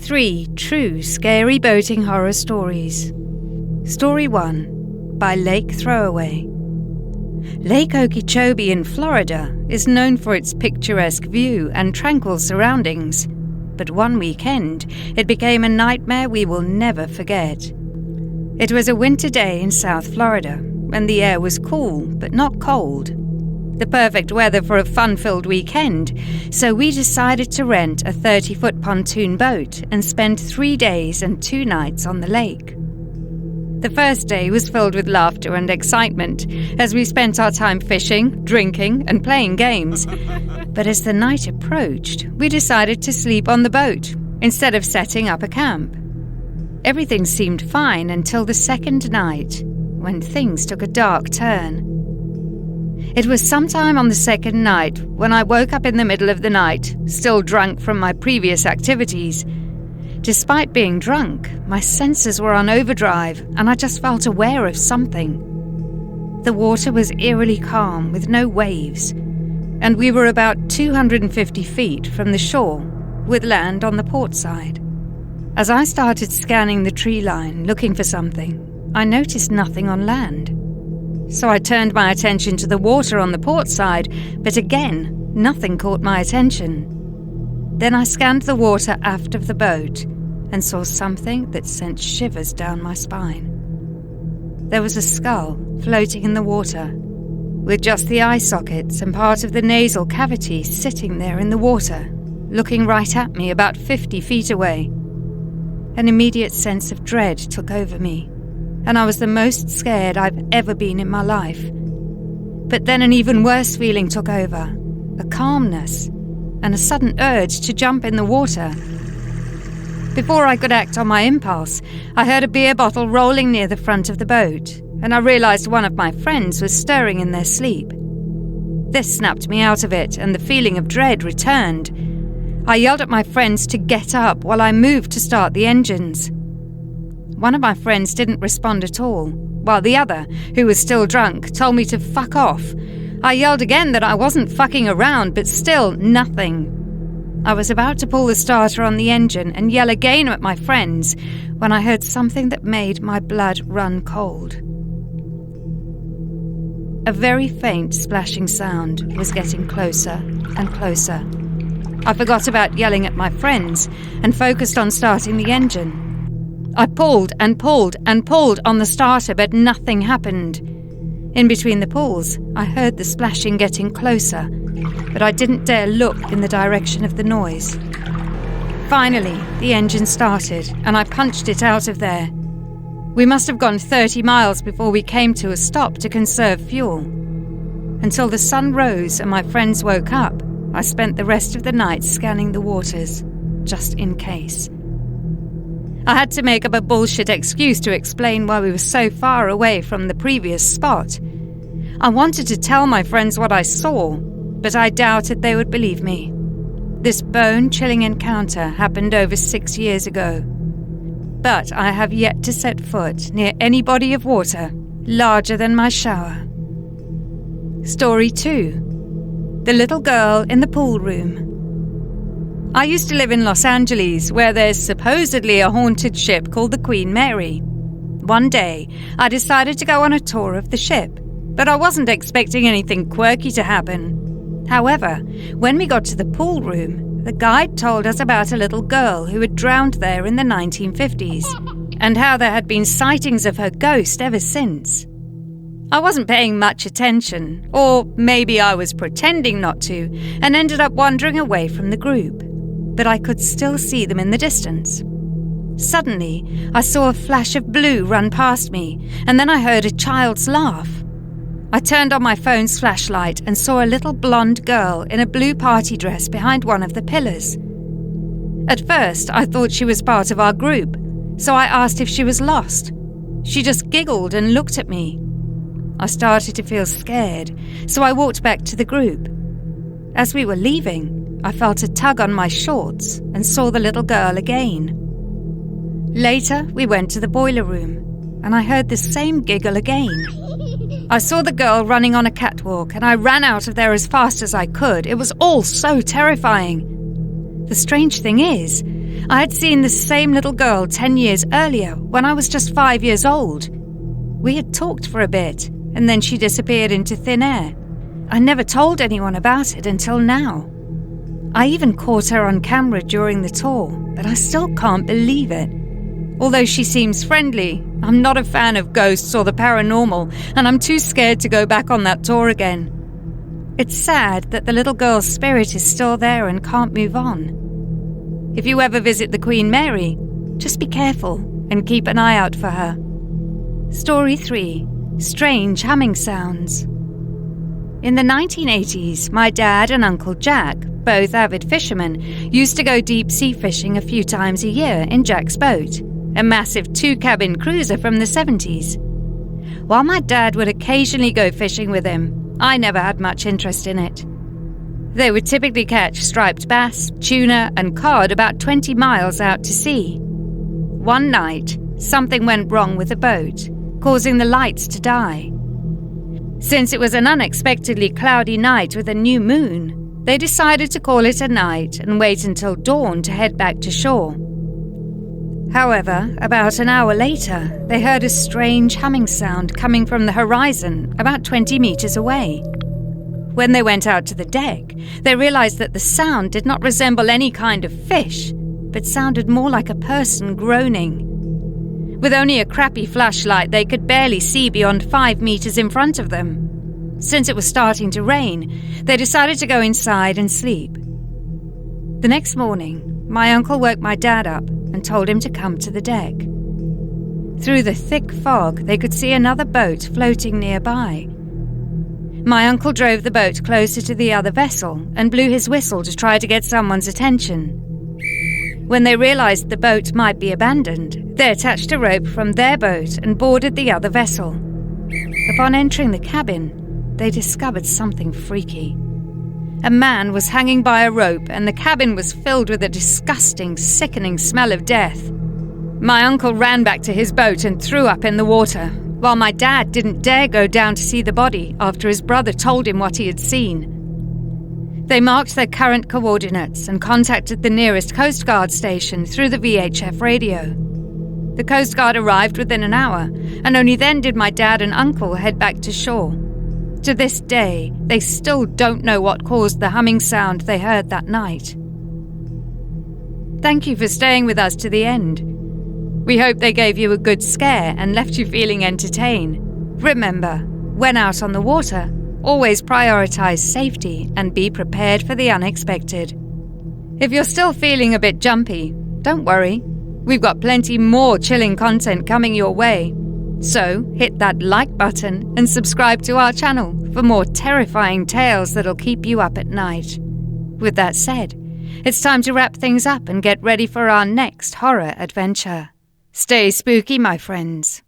3 true scary boating horror stories. Story 1, by Lake Throwaway. Lake Okeechobee in Florida is known for its picturesque view and tranquil surroundings, but one weekend it became a nightmare we will never forget. It was a winter day in South Florida, and the air was cool but not cold. The perfect weather for a fun-filled weekend, so we decided to rent a 30-foot pontoon boat and spend 3 days and 2 nights on the lake. The first day was filled with laughter and excitement as we spent our time fishing, drinking, and playing games. But as the night approached, we decided to sleep on the boat instead of setting up a camp. Everything seemed fine until the second night, when things took a dark turn. It was sometime on the second night when I woke up in the middle of the night, still drunk from my previous activities. Despite being drunk, my senses were on overdrive and I just felt aware of something. The water was eerily calm with no waves, and we were about 250 feet from the shore, with land on the port side. As I started scanning the tree line looking for something, I noticed nothing on land. So I turned my attention to the water on the port side, but again, nothing caught my attention. Then I scanned the water aft of the boat and saw something that sent shivers down my spine. There was a skull floating in the water, with just the eye sockets and part of the nasal cavity sitting there in the water, looking right at me about 50 feet away. An immediate sense of dread took over me, and I was the most scared I've ever been in my life. But then an even worse feeling took over, a calmness, and a sudden urge to jump in the water. Before I could act on my impulse, I heard a beer bottle rolling near the front of the boat, and I realized one of my friends was stirring in their sleep. This snapped me out of it, and the feeling of dread returned. I yelled at my friends to get up while I moved to start the engines. One of my friends didn't respond at all, while the other, who was still drunk, told me to fuck off. I yelled again that I wasn't fucking around, but still nothing. I was about to pull the starter on the engine and yell again at my friends when I heard something that made my blood run cold. A very faint splashing sound was getting closer and closer. I forgot about yelling at my friends and focused on starting the engine. I pulled and pulled and pulled on the starter, but nothing happened. In between the pulls, I heard the splashing getting closer, but I didn't dare look in the direction of the noise. Finally, the engine started, and I punched it out of there. We must have gone 30 miles before we came to a stop to conserve fuel. Until the sun rose and my friends woke up, I spent the rest of the night scanning the waters, just in case. I had to make up a bullshit excuse to explain why we were so far away from the previous spot. I wanted to tell my friends what I saw, but I doubted they would believe me. This bone-chilling encounter happened over 6 years ago. But I have yet to set foot near any body of water larger than my shower. Story 2. The Little Girl in the Pool Room. I used to live in Los Angeles, where there's supposedly a haunted ship called the Queen Mary. One day, I decided to go on a tour of the ship, but I wasn't expecting anything quirky to happen. However, when we got to the pool room, the guide told us about a little girl who had drowned there in the 1950s, and how there had been sightings of her ghost ever since. I wasn't paying much attention, or maybe I was pretending not to, and ended up wandering away from the group. But I could still see them in the distance. Suddenly, I saw a flash of blue run past me, and then I heard a child's laugh. I turned on my phone's flashlight and saw a little blonde girl in a blue party dress behind one of the pillars. At first, I thought she was part of our group, so I asked if she was lost. She just giggled and looked at me. I started to feel scared, so I walked back to the group. As we were leaving, I felt a tug on my shorts and saw the little girl again. Later, we went to the boiler room, and I heard the same giggle again. I saw the girl running on a catwalk, and I ran out of there as fast as I could. It was all so terrifying. The strange thing is, I had seen the same little girl 10 years earlier when I was just 5 years old. We had talked for a bit, and then she disappeared into thin air. I never told anyone about it until now. I even caught her on camera during the tour, but I still can't believe it. Although she seems friendly, I'm not a fan of ghosts or the paranormal, and I'm too scared to go back on that tour again. It's sad that the little girl's spirit is still there and can't move on. If you ever visit the Queen Mary, just be careful and keep an eye out for her. Story 3. Strange humming sounds. In the 1980s, my dad and Uncle Jack, both avid fishermen, used to go deep-sea fishing a few times a year in Jack's boat, a massive 2-cabin cruiser from the 70s. While my dad would occasionally go fishing with him, I never had much interest in it. They would typically catch striped bass, tuna, and cod about 20 miles out to sea. One night, something went wrong with the boat, causing the lights to die. Since it was an unexpectedly cloudy night with a new moon, they decided to call it a night and wait until dawn to head back to shore. However, about an hour later, they heard a strange humming sound coming from the horizon about 20 meters away. When they went out to the deck, they realized that the sound did not resemble any kind of fish, but sounded more like a person groaning. With only a crappy flashlight, they could barely see beyond 5 meters in front of them. Since it was starting to rain, they decided to go inside and sleep. The next morning, my uncle woke my dad up and told him to come to the deck. Through the thick fog, they could see another boat floating nearby. My uncle drove the boat closer to the other vessel and blew his whistle to try to get someone's attention. When they realized the boat might be abandoned, they attached a rope from their boat and boarded the other vessel. Upon entering the cabin, they discovered something freaky. A man was hanging by a rope, and the cabin was filled with a disgusting, sickening smell of death. My uncle ran back to his boat and threw up in the water, while my dad didn't dare go down to see the body after his brother told him what he had seen. They marked their current coordinates and contacted the nearest Coast Guard station through the VHF radio. The Coast Guard arrived within an hour, and only then did my dad and uncle head back to shore. To this day, they still don't know what caused the humming sound they heard that night. Thank you for staying with us to the end. We hope they gave you a good scare and left you feeling entertained. Remember, when out on the water, always prioritize safety and be prepared for the unexpected. If you're still feeling a bit jumpy, don't worry. We've got plenty more chilling content coming your way. So, hit that like button and subscribe to our channel for more terrifying tales that'll keep you up at night. With that said, it's time to wrap things up and get ready for our next horror adventure. Stay spooky, my friends.